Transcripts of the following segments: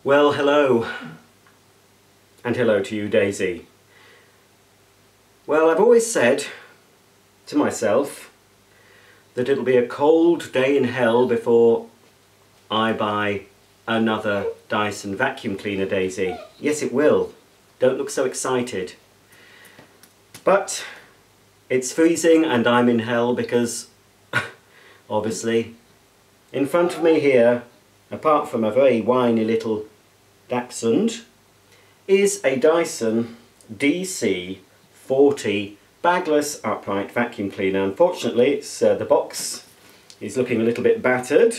Well, hello, and hello to you, Daisy. Well, I've always said to myself that it'll be a cold day in hell before I buy another Dyson vacuum cleaner, Daisy. Yes, it will. Don't look so excited. But it's freezing and I'm in hell because, obviously, in front of me here, apart from a very whiny little dachshund, is a Dyson DC40 bagless upright vacuum cleaner. Unfortunately, the box is looking a little bit battered.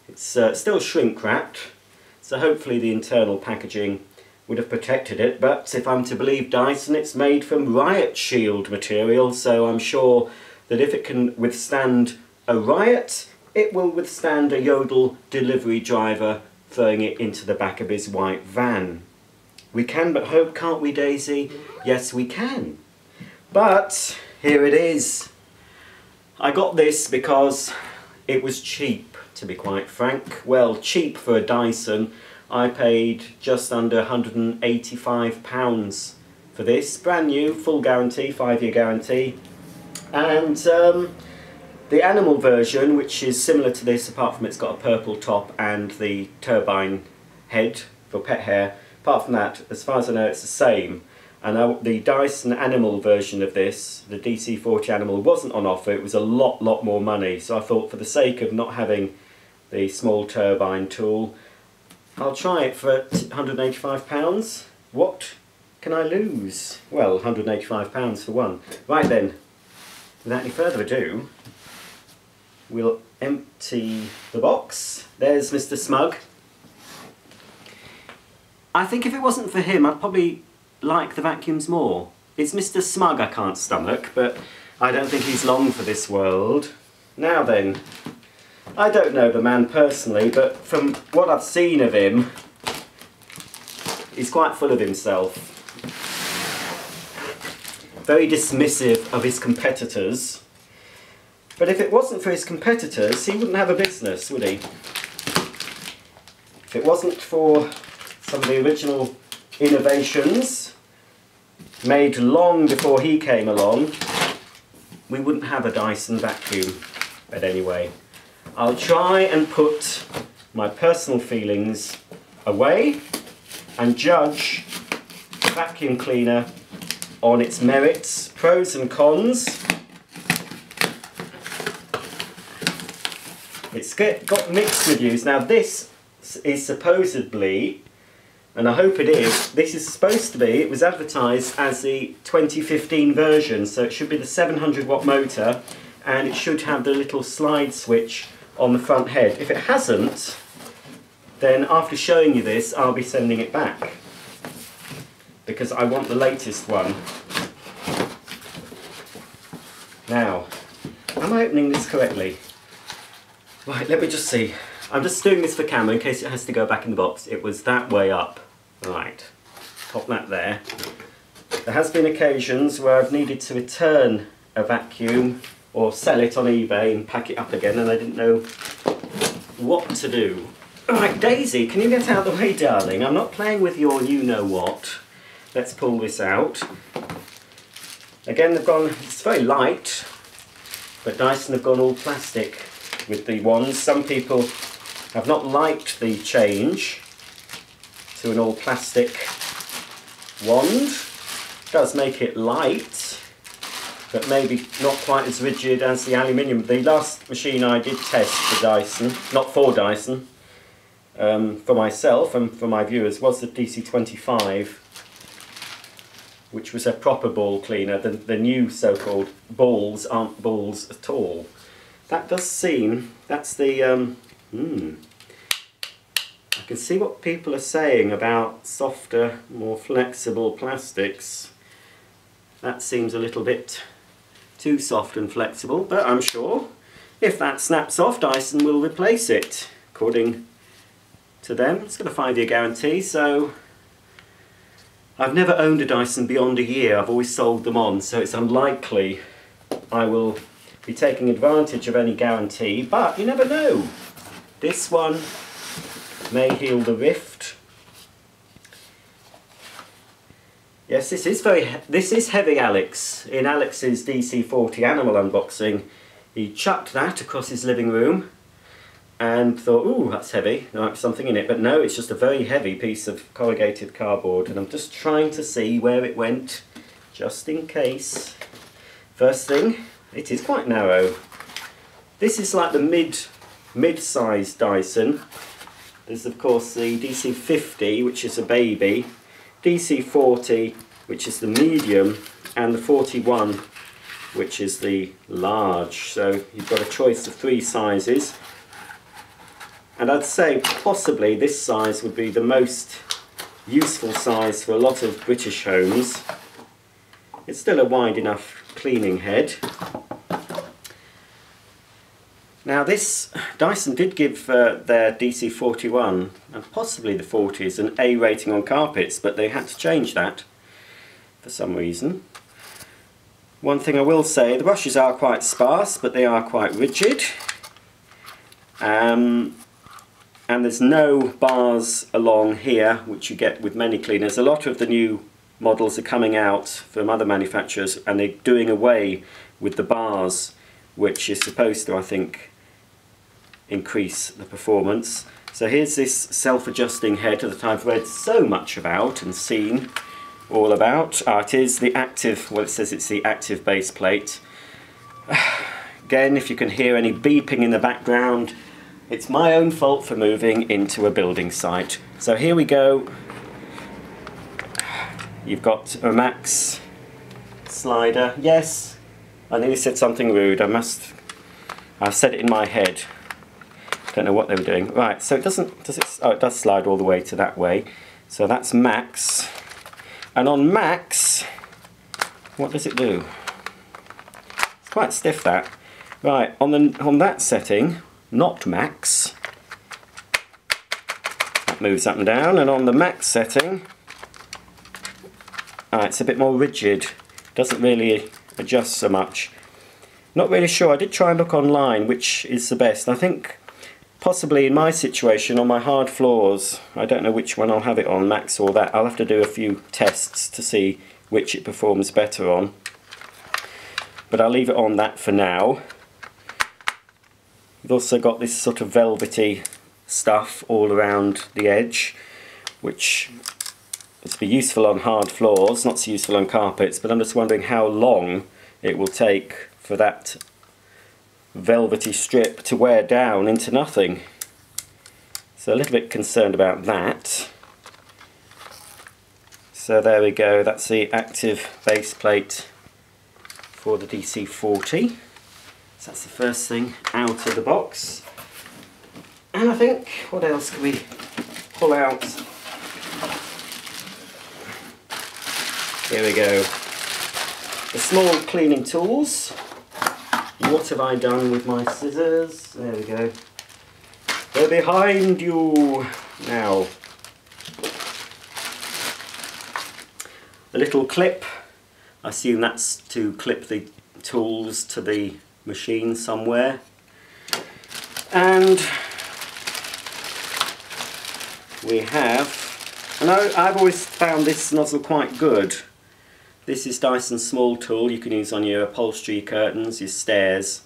It's still shrink wrapped, so hopefully the internal packaging would have protected it, but if I'm to believe Dyson, it's made from riot shield material, so I'm sure that if it can withstand a riot, it will withstand a yodel delivery driver throwing it into the back of his white van. We can but hope, can't we, Daisy? Yes, we can. But here it is. I got this because it was cheap, to be quite frank. Well, cheap for a Dyson. I paid just under £185 for this. Brand new, full guarantee, 5-year guarantee. And the animal version, which is similar to this, apart from it's got a purple top and the turbine head for pet hair, apart from that, as far as I know, it's the same. And the Dyson animal version of this, the DC40 animal, wasn't on offer. It was a lot more money. So I thought, for the sake of not having the small turbine tool, I'll try it for £185. What can I lose? Well, £185 for one. Right then, without any further ado, we'll empty the box. There's Mr. Smug. I think if it wasn't for him, I'd probably like the vacuums more. It's Mr. Smug I can't stomach, but I don't think he's long for this world. Now then, I don't know the man personally, but from what I've seen of him, he's quite full of himself. Very dismissive of his competitors. But if it wasn't for his competitors, he wouldn't have a business, would he? If it wasn't for some of the original innovations made long before he came along, we wouldn't have a Dyson vacuum. But anyway, I'll try and put my personal feelings away and judge the vacuum cleaner on its merits, pros and cons. It's got mixed reviews. Now this is supposedly, and I hope it is, this is supposed to be, it was advertised as the 2015 version, so it should be the 700 watt motor, and it should have the little slide switch on the front head. If it hasn't, then after showing you this, I'll be sending it back, because I want the latest one. Now, am I opening this correctly? Right, let me just see. I'm just doing this for camera in case it has to go back in the box. It was that way up. Right, pop that there. There has been occasions where I've needed to return a vacuum or sell it on eBay and pack it up again, and I didn't know what to do. Right, Daisy, can you get out of the way, darling? I'm not playing with your you-know-what. Let's pull this out. Again, they've gone, it's very light, but Dyson have gone all plastic with the wands. Some people have not liked the change to an all plastic wand. It does make it light, but maybe not quite as rigid as the aluminium. The last machine I did test for Dyson, not for Dyson, for myself and for my viewers, was the DC25, which was a proper ball cleaner. The new so-called balls aren't balls at all. That does seem, that's the, I can see what people are saying about softer, more flexible plastics. That seems a little bit too soft and flexible, but I'm sure if that snaps off, Dyson will replace it, according to them. It's got a 5-year guarantee, so I've never owned a Dyson beyond a year. I've always sold them on, so it's unlikely I will be taking advantage of any guarantee, but you never know. This one may heal the rift. Yes, this is heavy Alex. In Alex's DC40 animal unboxing, he chucked that across his living room and thought, ooh, that's heavy, there might be something in it. But no, it's just a very heavy piece of corrugated cardboard, and I'm just trying to see where it went, just in case. First thing, it is quite narrow. This is like the mid-sized Dyson. There's of course the DC50, which is a baby, DC40, which is the medium, and the 41, which is the large. So you've got a choice of 3 sizes. And I'd say possibly this size would be the most useful size for a lot of British homes. It's still a wide enough cleaning head. Now this Dyson did give their DC41 and possibly the 40s an A rating on carpets, but they had to change that for some reason. One thing I will say, the brushes are quite sparse, but they are quite rigid. And there's no bars along here, which you get with many cleaners. A lot of the new models are coming out from other manufacturers and they're doing away with the bars, which is supposed to, I think, increase the performance. So here's this self-adjusting head that I've read so much about and seen all about. It is the active, well, it says it's the active base plate. Again, if you can hear any beeping in the background, it's my own fault for moving into a building site. So here we go. You've got a max slider. Yes, I nearly said something rude. I've said it in my head. Don't know what they were doing. Right, so it it does slide all the way to that way. So that's max. And on max, what does it do? It's quite stiff, that. Right, on that setting, not max, that moves up and down, and on the max setting, it's a bit more rigid, doesn't really adjust so much. Not really sure. I did try and look online which is the best. I think possibly in my situation on my hard floors, I don't know which one I'll have it on, max or that. I'll have to do a few tests to see which it performs better on, but I'll leave it on that for now. We've also got this sort of velvety stuff all around the edge, which is be useful on hard floors, not so useful on carpets, but I'm just wondering how long it will take for that velvety strip to wear down into nothing. So a little bit concerned about that. So there we go, that's the active base plate for the DC40. So that's the first thing out of the box. And I think, what else can we pull out? Here we go. The small cleaning tools. What have I done with my scissors? There we go. They're behind you now. A little clip. I assume that's to clip the tools to the machine somewhere. And we have, and I've always found this nozzle quite good. This is Dyson's small tool you can use on your upholstery curtains, your stairs.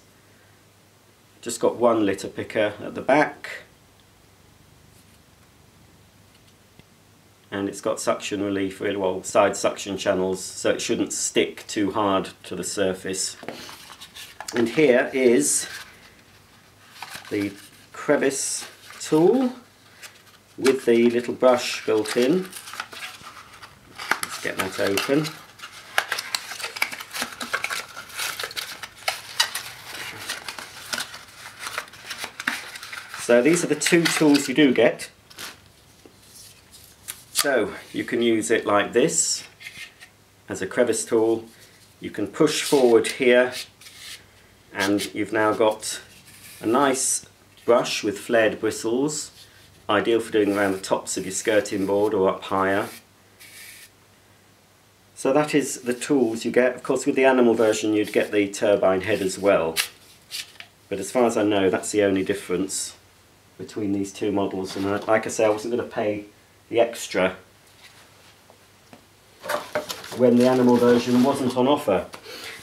Just got one litter picker at the back. And it's got suction relief, really well, side suction channels, so it shouldn't stick too hard to the surface. And here is the Crevice Tool with the little brush built in. Let's get that open. So these are the two tools you do get. So you can use it like this as a crevice tool. You can push forward here and you've now got a nice brush with flared bristles, ideal for doing around the tops of your skirting board or up higher. So that is the tools you get. Of course with the animal version you'd get the turbine head as well, but as far as I know that's the only difference. between these two models, and like I say, I wasn't going to pay the extra when the animal version wasn't on offer.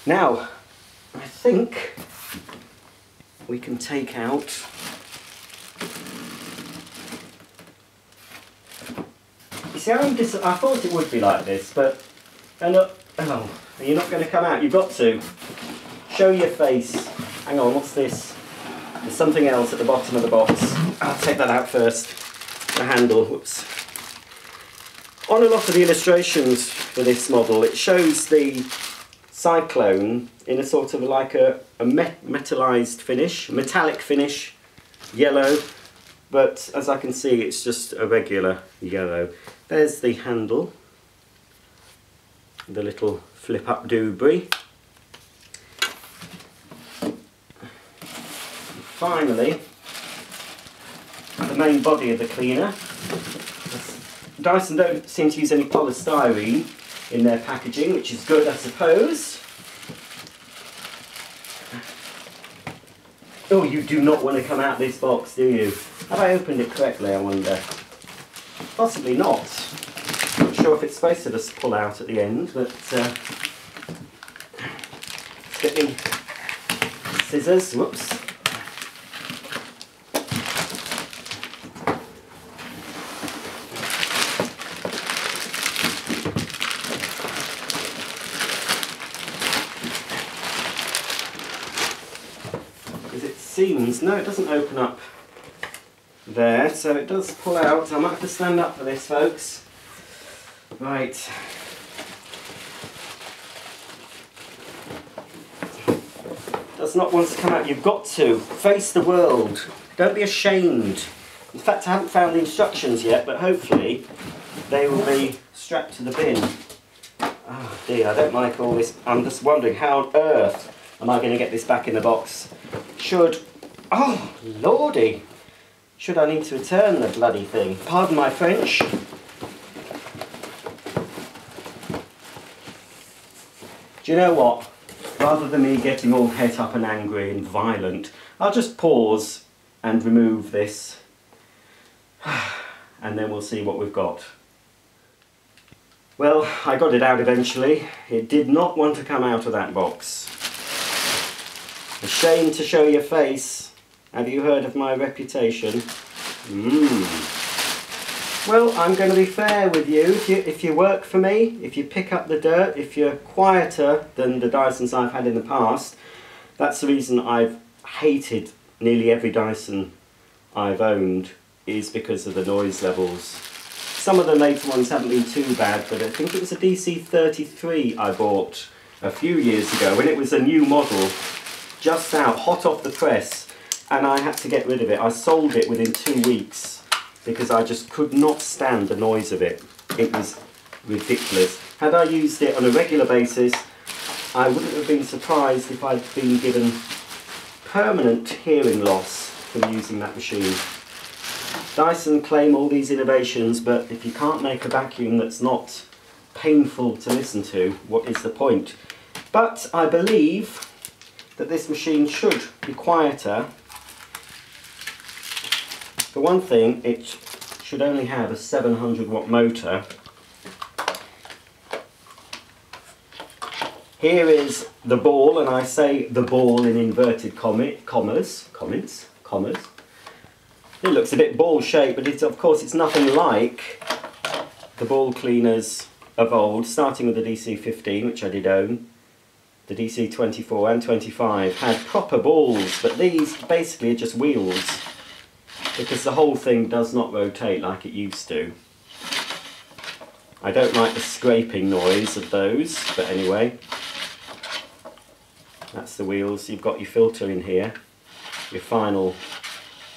Now, I think we can take out you see, I thought it would be like this, but oh, you're not going to come out. You've got to show your face. Hang on, what's this? There's something else at the bottom of the box. I'll take that out first. The handle. Whoops. On a lot of the illustrations for this model, it shows the Cyclone in a sort of like a metallized finish, metallic finish, yellow, but as I can see it's just a regular yellow. There's the handle, the little flip up doobry. Finally, the main body of the cleaner. Dyson don't seem to use any polystyrene in their packaging, which is good, I suppose. Oh, you do not want to come out this box, do you? Have I opened it correctly, I wonder? Possibly not. Not sure if it's supposed to just pull out at the end, but let's get the scissors. Whoops. Seems, no, it doesn't open up there, so it does pull out. I might have to stand up for this, folks. Right. Does not want to come out. You've got to face the world. Don't be ashamed. In fact, I haven't found the instructions yet, but hopefully they will be strapped to the bin. Oh dear, I don't like all this. I'm just wondering how on earth am I going to get this back in the box? Oh lordy, should I need to return the bloody thing? Pardon my French. Do you know what? Rather than me getting all het up and angry and violent, I'll just pause and remove this and then we'll see what we've got. Well, I got it out eventually. It did not want to come out of that box. A shame to show your face. Have you heard of my reputation? Well, I'm going to be fair with you. If you work for me, if you pick up the dirt, if you're quieter than the Dysons I've had in the past, that's the reason I've hated nearly every Dyson I've owned, is because of the noise levels. Some of the later ones haven't been too bad, but I think it was a DC33 I bought a few years ago when it was a new model, just out, hot off the press, and I had to get rid of it. I sold it within 2 weeks because I just could not stand the noise of it. It was ridiculous. Had I used it on a regular basis, I wouldn't have been surprised if I'd been given permanent hearing loss from using that machine. Dyson claim all these innovations, but if you can't make a vacuum that's not painful to listen to, what is the point? But I believe that this machine should be quieter. For one thing, it should only have a 700 watt motor. Here is the ball, and I say the ball in inverted commas. It looks a bit ball shaped, but of course it's nothing like the ball cleaners of old, starting with the DC15, which I did own. The DC24 and 25 had proper balls, but these basically are just wheels, because the whole thing does not rotate like it used to. I don't like the scraping noise of those, but anyway. That's the wheels. You've got your filter in here, your final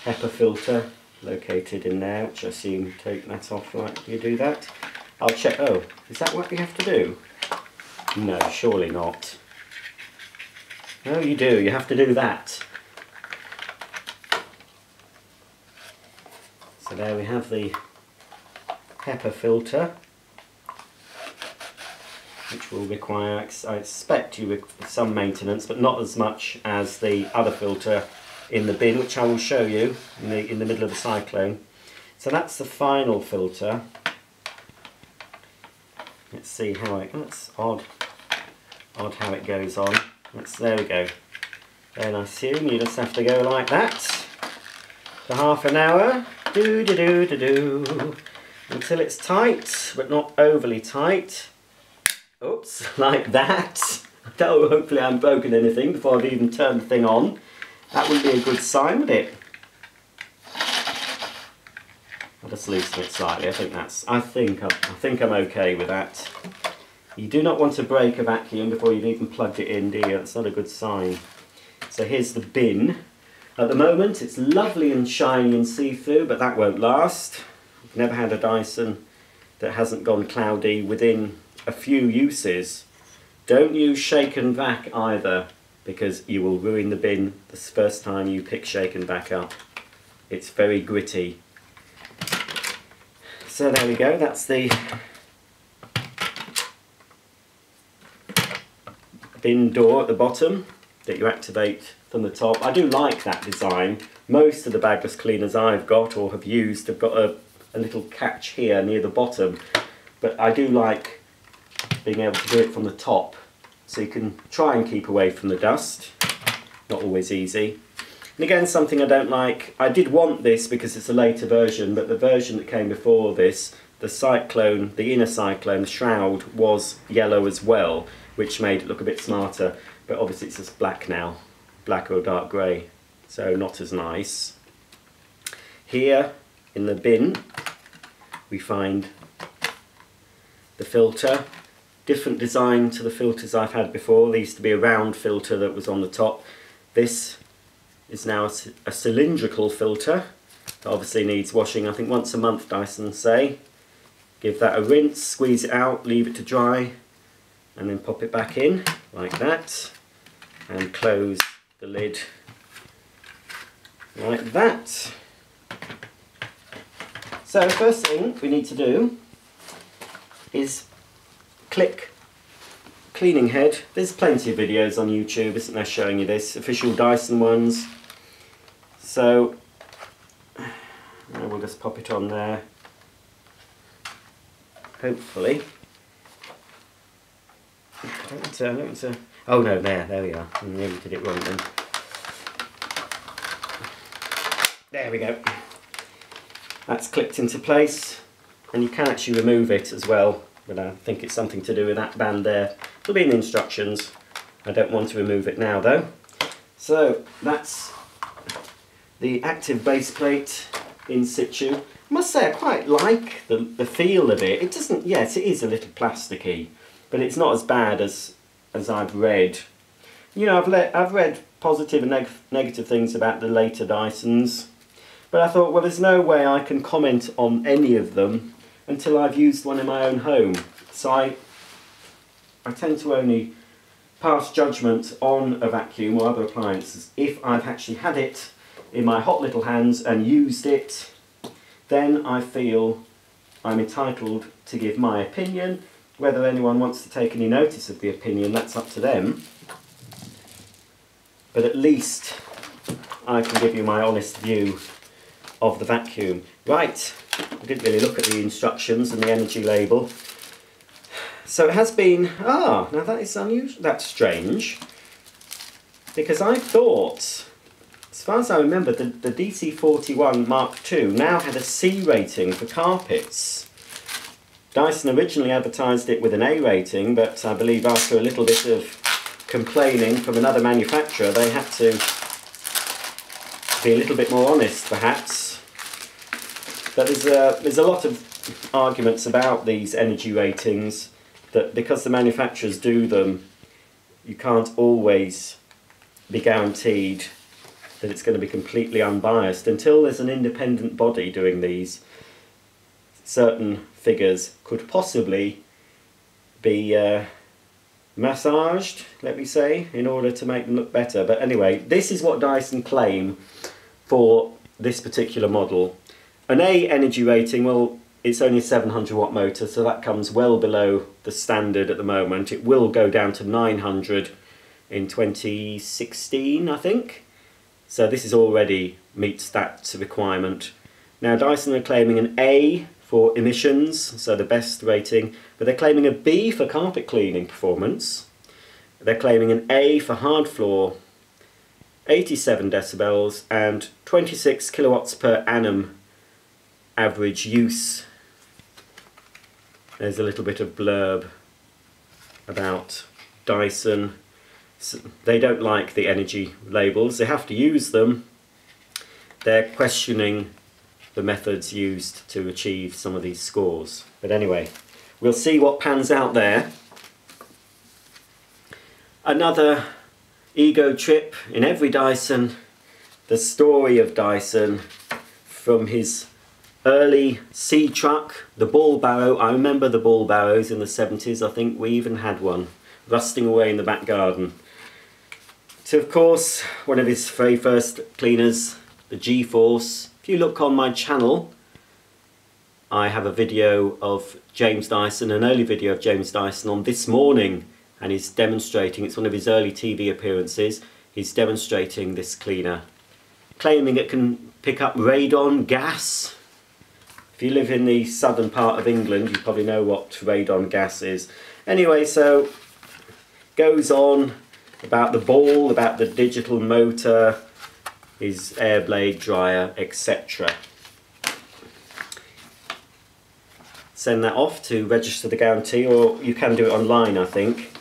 Hepa filter located in there, which I assume you take that off. Right, do you do that? I'll check. Oh, is that what you have to do? No, surely not. No, you do. You have to do that. So there we have the Hepa filter, which will require, I expect, some maintenance, but not as much as the other filter in the bin, which I will show you in the middle of the cyclone. So that's the final filter. Let's see how it, that's odd how it goes on. There we go. Then I assume you just have to go like that for half an hour, until it's tight, but not overly tight. Oops, like that. Oh, hopefully I haven't broken anything before I've even turned the thing on. That would be a good sign, would it? I'll just loosen it slightly. I think I'm okay with that. You do not want to break a vacuum before you've even plugged it in, do you? That's not a good sign. So here's the bin. At the moment it's lovely and shiny and see-through, but that won't last. I've never had a Dyson that hasn't gone cloudy within a few uses. Don't use shake and vac either, because you will ruin the bin the first time you pick shake and vac up. It's very gritty. So there we go, that's the bin door at the bottom that you activate from the top. I do like that design. Most of the bagless cleaners I've got or have used have got a little catch here near the bottom, but I do like being able to do it from the top, so you can try and keep away from the dust. Not always easy. And again, something I don't like, I did want this because it's a later version, but the version that came before this, the cyclone, the inner cyclone, the shroud, was yellow as well, which made it look a bit smarter, but obviously it's just black now, black or dark grey, so not as nice. Here in the bin we find the filter. Different design to the filters I've had before. There used to be a round filter that was on the top. This is now a cylindrical filter that obviously needs washing, I think once a month, Dyson say. Give that a rinse, squeeze it out, leave it to dry, and then pop it back in like that, and close the lid like that. So first thing we need to do is click cleaning head. There's plenty of videos on YouTube, isn't there, showing you this, official Dyson ones. So we'll just pop it on there. Hopefully. Oh no, there we are. I nearly did it wrong then. There we go. That's clicked into place, and you can actually remove it as well, but I think it's something to do with that band there. It'll be in the instructions. I don't want to remove it now though. So that's the active base plate in situ. I must say I quite like the feel of it. It doesn't, yes, it is a little plasticky, but it's not as bad as I've read. You know, I've read positive and negative things about the later Dysons, but I thought, well, there's no way I can comment on any of them until I've used one in my own home. So I tend to only pass judgment on a vacuum or other appliances if I've actually had it in my hot little hands and used it. Then I feel I'm entitled to give my opinion. Whether anyone wants to take any notice of the opinion, that's up to them. But at least I can give you my honest view of the vacuum. Right, I didn't really look at the instructions and the energy label. So it has been, now that is unusual, that's strange. Because I thought, as far as I remember, the DC41 Mark II now had a C rating for carpets. Dyson originally advertised it with an A rating, but I believe after a little bit of complaining from another manufacturer, they had to be a little bit more honest, perhaps. But there's a lot of arguments about these energy ratings, that because the manufacturers do them, you can't always be guaranteed that it's going to be completely unbiased. Until there's an independent body doing these, certain figures could possibly be massaged, let me say, in order to make them look better. But anyway, this is what Dyson claim for this particular model. An A energy rating, well, it's only a 700 watt motor, so that comes well below the standard at the moment. It will go down to 900 in 2016, I think. So this is already meets that requirement. Now Dyson are claiming an A for emissions, so the best rating, but they're claiming a B for carpet cleaning performance. They're claiming an A for hard floor, 87 decibels and 26 kilowatts per annum average use. There's a little bit of blurb about Dyson. They don't like the energy labels, they have to use them. They're questioning the methods used to achieve some of these scores. But anyway, we'll see what pans out there. Another ego trip in every Dyson, the story of Dyson from his early sea truck, the ball barrow. I remember the ball barrows in the 70s, I think we even had one, rusting away in the back garden. To of course, one of his very first cleaners, the G-Force. If you look on my channel, I have a video of James Dyson, an early video of James Dyson on This Morning, and he's demonstrating, it's one of his early TV appearances, he's demonstrating this cleaner, claiming it can pick up radon gas. If you live in the southern part of England, you probably know what radon gas is. Anyway, so goes on about the ball, about the digital motor, his air blade dryer, etc. Send that off to register the guarantee, or you can do it online, I think.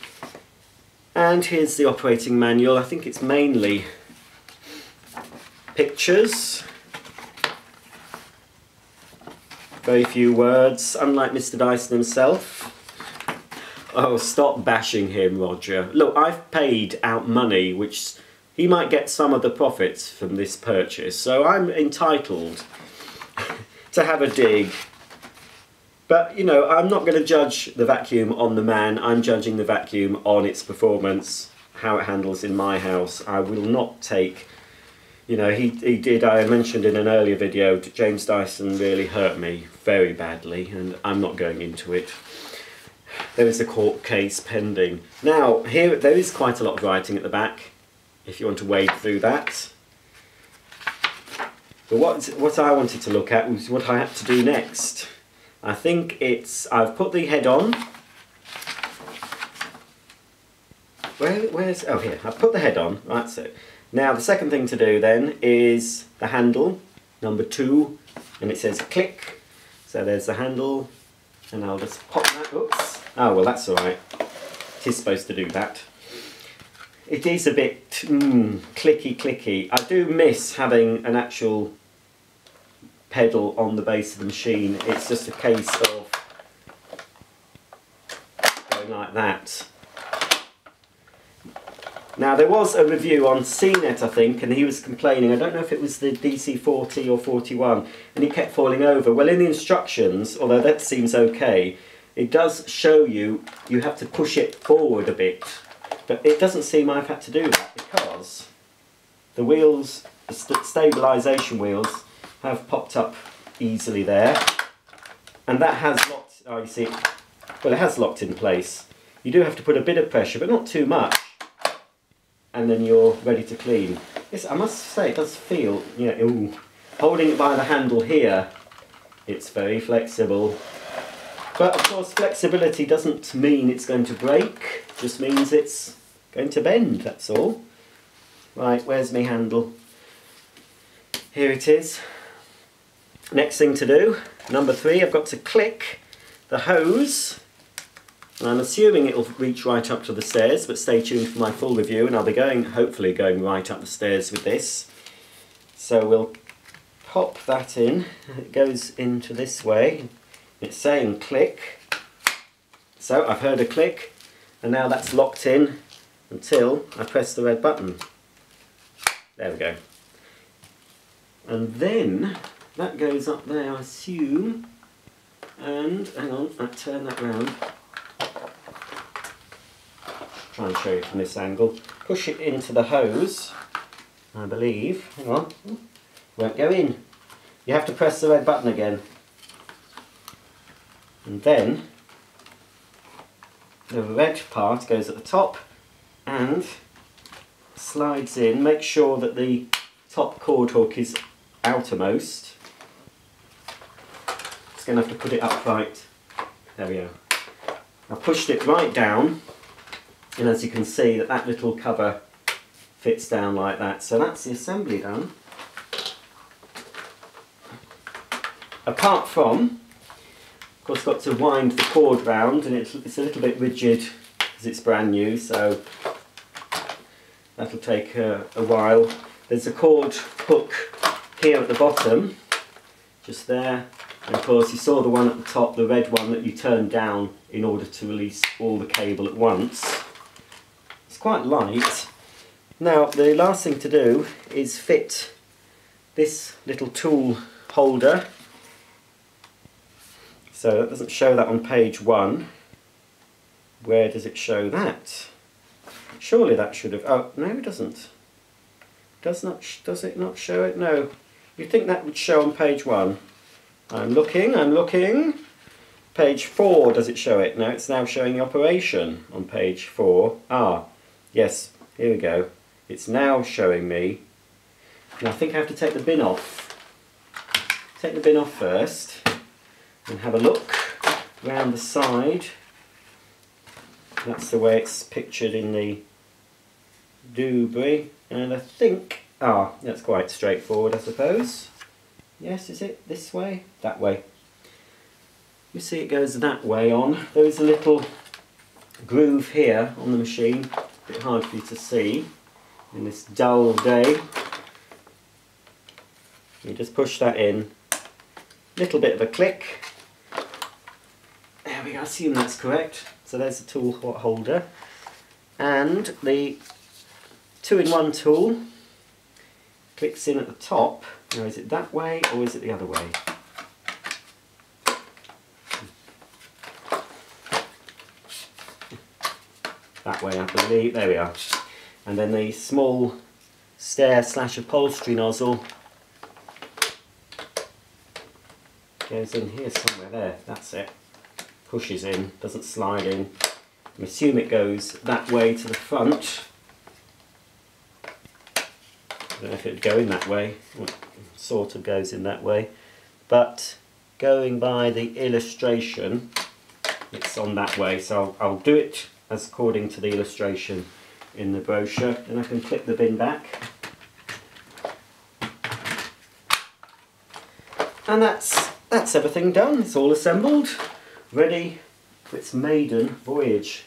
And here's the operating manual. I think it's mainly pictures. Very few words, unlike Mr. Dyson himself. Oh, stop bashing him, Roger. Look, I've paid out money, which he might get some of the profits from this purchase, so I'm entitled to have a dig. But, you know, I'm not going to judge the vacuum on the man, I'm judging the vacuum on its performance, how it handles in my house. I will not take, you know, he did, I mentioned in an earlier video, James Dyson really hurt me very badly, and I'm not going into it. There is a court case pending. Now, here, there is quite a lot of writing at the back, if you want to wade through that. But what I wanted to look at was what I had to do next. I think it's, I've put the head on. Where's, oh here, I've put the head on, that's it. Now the second thing to do then is the handle, number 2, and it says click. So there's the handle, and I'll just pop that, oops. Oh well, that's alright, it is supposed to do that. It is a bit clicky. I do miss having an actual pedal on the base of the machine. It's just a case of going like that. Now there was a review on CNET, I think, and he was complaining, I don't know if it was the DC40 or 41, and he kept falling over. Well, in the instructions, although that seems okay, it does show you have to push it forward a bit, but it doesn't seem I've had to do that because the wheels, the stabilisation wheels, have popped up easily there, and that has locked, oh you see, well it has locked in place. You do have to put a bit of pressure, but not too much, and then you're ready to clean. Yes, I must say it does feel, yeah, ooh, holding it by the handle here, it's very flexible. But of course flexibility doesn't mean it's going to break, it just means it's going to bend, that's all. Right, where's my handle? Here it is. Next thing to do, number 3, I've got to click the hose. And I'm assuming it'll reach right up to the stairs, but stay tuned for my full review, and I'll be hopefully going right up the stairs with this. So we'll pop that in, it goes into this way, it's saying click. So I've heard a click, and now that's locked in until I press the red button. There we go. And then that goes up there, I assume, and hang on, I'll turn that round. Try and show you from this angle. Push it into the hose, I believe. Hang on, won't go in. You have to press the red button again. And then the red part goes at the top and slides in. Make sure that the top cord hook is outermost. Just going to have to put it upright. There we go. I pushed it right down, and as you can see that little cover fits down like that. So that's the assembly done. Apart from, of course, got to wind the cord round, and it's a little bit rigid because it's brand new, so that'll take a while. There's a cord hook here at the bottom, just there, and of course you saw the one at the top, the red one that you turn down in order to release all the cable at once. It's quite light. Now the last thing to do is fit this little tool holder. So it doesn't show that on page 1. Where does it show that? Surely that should have... Oh, no it doesn't. Does it not show it? No. You'd think that would show on page 1. I'm looking. Page 4, does it show it? No, it's now showing the operation on page 4. Ah, yes, here we go. It's now showing me. Now I think I have to take the bin off. Take the bin off first. And have a look round the side. That's the way it's pictured in the doobry, and I think, that's quite straightforward I suppose. Yes, is it this way? That way. You see it goes that way on. There is a little groove here on the machine, a bit hard for you to see in this dull day. You just push that in, little bit of a click. There we go, I assume that's correct. So there's the tool holder, and the 2-in-1 tool clicks in at the top. Now is it that way or is it the other way? That way I believe, there we are. And then the small stair/upholstery nozzle goes in here somewhere, there, that's it. Pushes in, doesn't slide in. I assume it goes that way to the front. I don't know if it would go in that way. It sort of goes in that way. But going by the illustration, it's on that way. So I'll do it as according to the illustration in the brochure. Then I can clip the bin back. And that's everything done. It's all assembled, ready for its maiden voyage.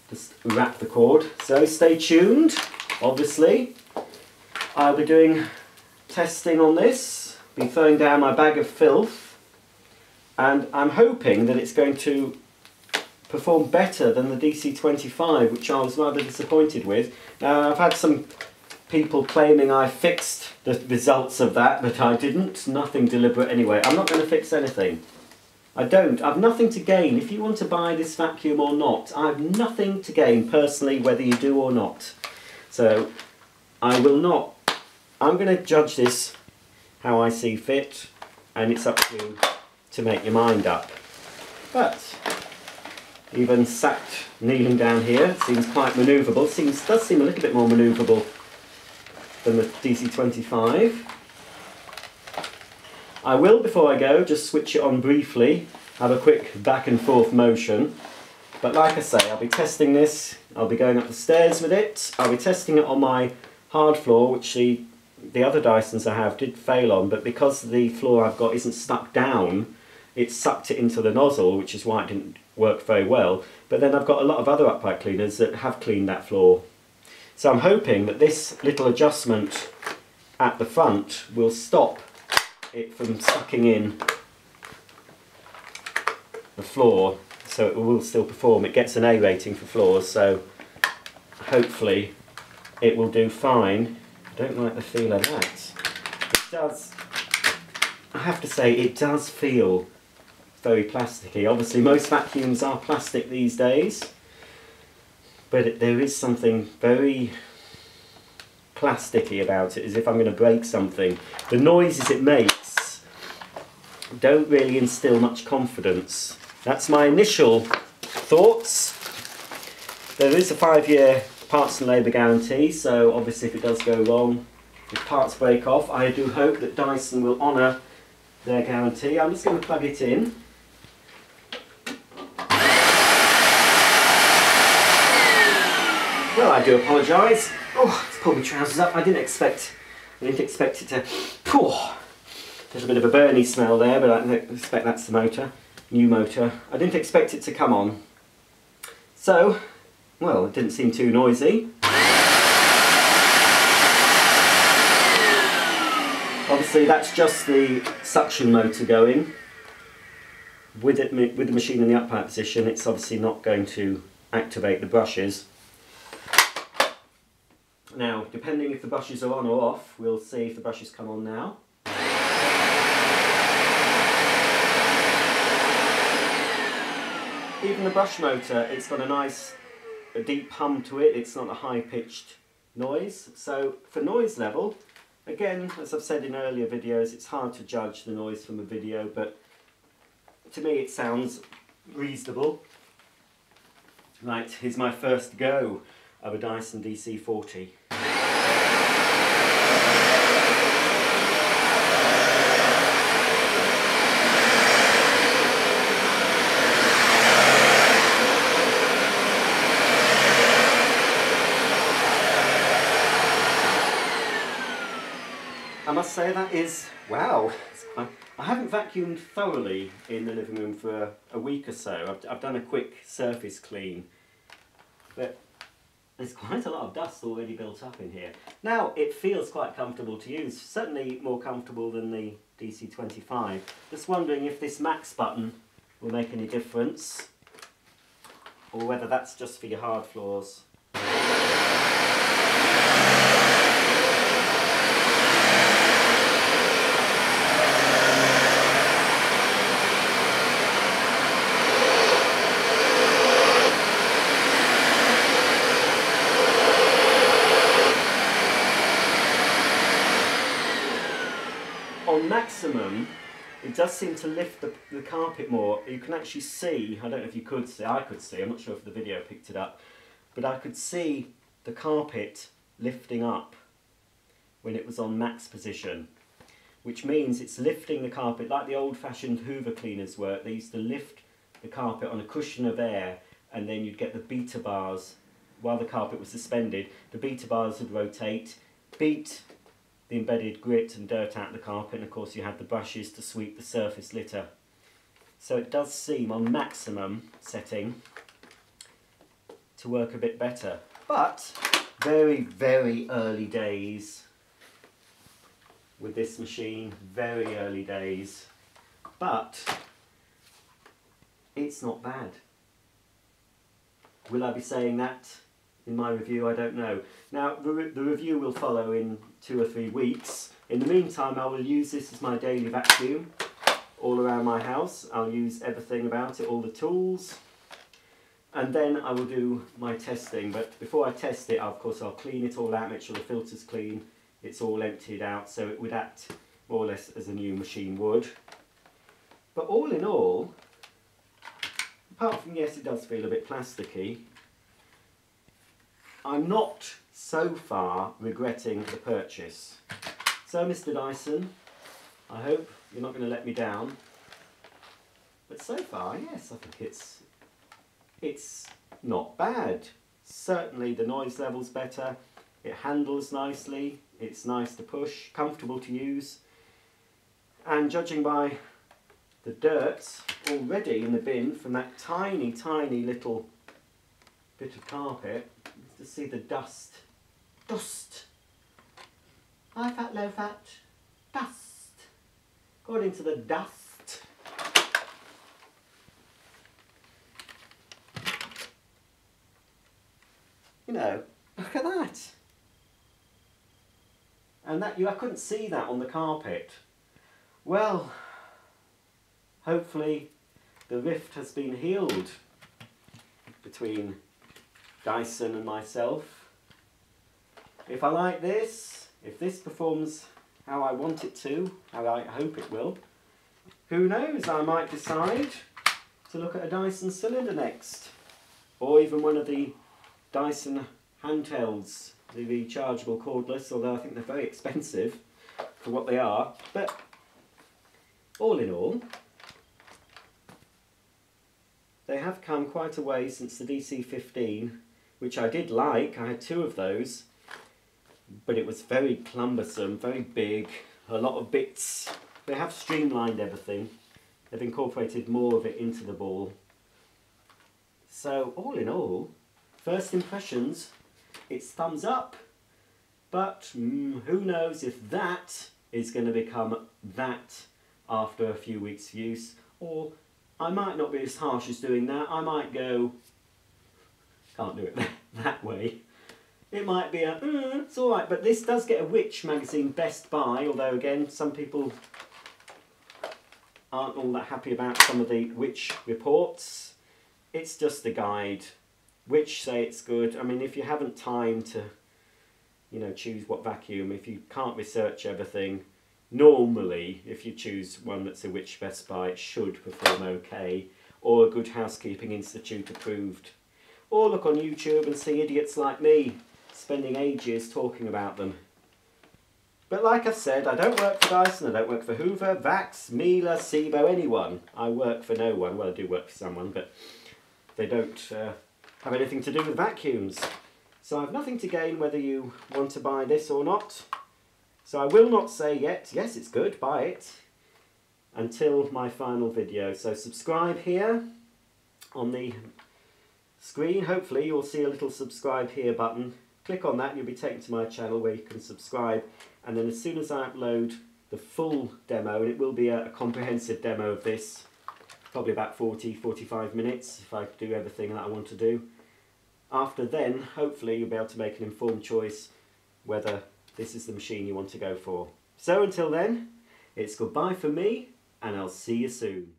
Just wrap the cord. So stay tuned, obviously. I'll be doing testing on this, be throwing down my bag of filth, and I'm hoping that it's going to perform better than the DC25, which I was rather disappointed with. Now I've had some people claiming I fixed the results of that, but I didn't. Nothing deliberate anyway. I'm not going to fix anything. I've nothing to gain. If you want to buy this vacuum or not, I have nothing to gain personally, whether you do or not. So I will not. I'm going to judge this how I see fit, and it's up to you to make your mind up. But even sat kneeling down here, it seems quite manoeuvrable. Does seem a little bit more manoeuvrable than the DC25. I will, before I go, just switch it on briefly, have a quick back and forth motion. But like I say, I'll be testing this, I'll be going up the stairs with it, I'll be testing it on my hard floor, which the other Dysons I have did fail on, but because the floor I've got isn't stuck down, it sucked it into the nozzle, which is why it didn't work very well. But then I've got a lot of other upright cleaners that have cleaned that floor. So I'm hoping that this little adjustment at the front will stop it from sucking in the floor, so it will still perform. It gets an A rating for floors, so hopefully it will do fine. I don't like the feel of that. It does, I have to say, it does feel very plasticky. Obviously most vacuums are plastic these days, but there is something very plasticky about it, as if I'm going to break something. The noises it makes don't really instill much confidence. That's my initial thoughts. There is a 5-year parts and labour guarantee, so obviously if it does go wrong, if parts break off. I do hope that Dyson will honour their guarantee. I'm just going to plug it in. Well, I do apologise. Oh, let's pull my trousers up. I didn't expect it to. There's a bit of a burny smell there, but I expect that's the motor, new motor. I didn't expect it to come on. So, well, it didn't seem too noisy. Obviously, that's just the suction motor going. With the machine in the upright position, it's obviously not going to activate the brushes. Now, depending if the brushes are on or off, we'll see if the brushes come on now. Even the brush motor, it's got a deep hum to it. It's not a high-pitched noise. So for noise level, again, as I've said in earlier videos, it's hard to judge the noise from a video, but to me it sounds reasonable. Right, here's my first go of a Dyson DC40. I must say that is, wow, I haven't vacuumed thoroughly in the living room for a week or so. I've done a quick surface clean, but there's quite a lot of dust already built up in here. Now, it feels quite comfortable to use, certainly more comfortable than the DC25. Just wondering if this max button will make any difference, or whether that's just for your hard floors. On maximum, it does seem to lift the carpet more. You can actually see, I don't know if you could see, I could see, I'm not sure if the video picked it up, but I could see the carpet lifting up when it was on max position, which means it's lifting the carpet like the old-fashioned Hoover cleaners were. They used to lift the carpet on a cushion of air, and then you'd get the beater bars. While the carpet was suspended, the beater bars would rotate, beat the embedded grit and dirt out of the carpet, and of course you had the brushes to sweep the surface litter. So it does seem on maximum setting to work a bit better, but very, very early days with this machine, very early days, but it's not bad. Will I be saying that in my review? I don't know. Now, the review will follow in 2 or 3 weeks. In the meantime, I will use this as my daily vacuum all around my house. I'll use everything about it, all the tools, and then I will do my testing. But before I test it, of course, I'll clean it all out, make sure the filter's clean, it's all emptied out, so it would act more or less as a new machine would. But all in all, apart from, yes, it does feel a bit plasticky, I'm not so far regretting the purchase. So, Mr. Dyson, I hope you're not going to let me down. But so far, yes, I think it's not bad. Certainly the noise level's better, it handles nicely, it's nice to push, comfortable to use. And judging by the dirt already in the bin from that tiny, tiny little bit of carpet, to see the dust. High fat, low fat, dust. Going into the dust. You know, look at that. And that I couldn't see that on the carpet. Well, hopefully the rift has been healed between Dyson and myself. If I like this, if this performs how I want it to, how I hope it will, who knows, I might decide to look at a Dyson cylinder next, or even one of the Dyson handhelds the rechargeable cordless, although I think they're very expensive for what they are. But all in all, they have come quite a way since the DC15, which I did like. I had 2 of those, but it was very cumbersome, very big, a lot of bits. They have streamlined everything. They've incorporated more of it into the ball. So all in all, first impressions, it's thumbs up, but who knows if that is going to become that after a few weeks' use, or I might not be as harsh as doing that. I might go, can't do it that way. It might be a, it's alright, but this does get a Witch magazine Best Buy, although again, some people aren't all that happy about some of the Witch reports. It's just a guide. Witch say it's good. I mean, if you haven't time to, you know, choose what vacuum, if you can't research everything, normally, if you choose one that's a Witch Best Buy, it should perform okay, or a Good Housekeeping Institute approved. Or look on YouTube and see idiots like me spending ages talking about them. But like I've said, I don't work for Dyson, I don't work for Hoover, Vax, Miele, Sibo, anyone. I work for no one. Well, I do work for someone, but they don't have anything to do with vacuums. So I've nothing to gain whether you want to buy this or not. So I will not say yet, yes it's good, buy it, until my final video. So subscribe here on the screen. Hopefully you'll see a little subscribe here button. Click on that and you'll be taken to my channel where you can subscribe. And then as soon as I upload the full demo, and it will be a comprehensive demo of this, probably about 40-45 minutes if I do everything that I want to do. After then, hopefully you'll be able to make an informed choice whether this is the machine you want to go for. So until then, it's goodbye from me, and I'll see you soon.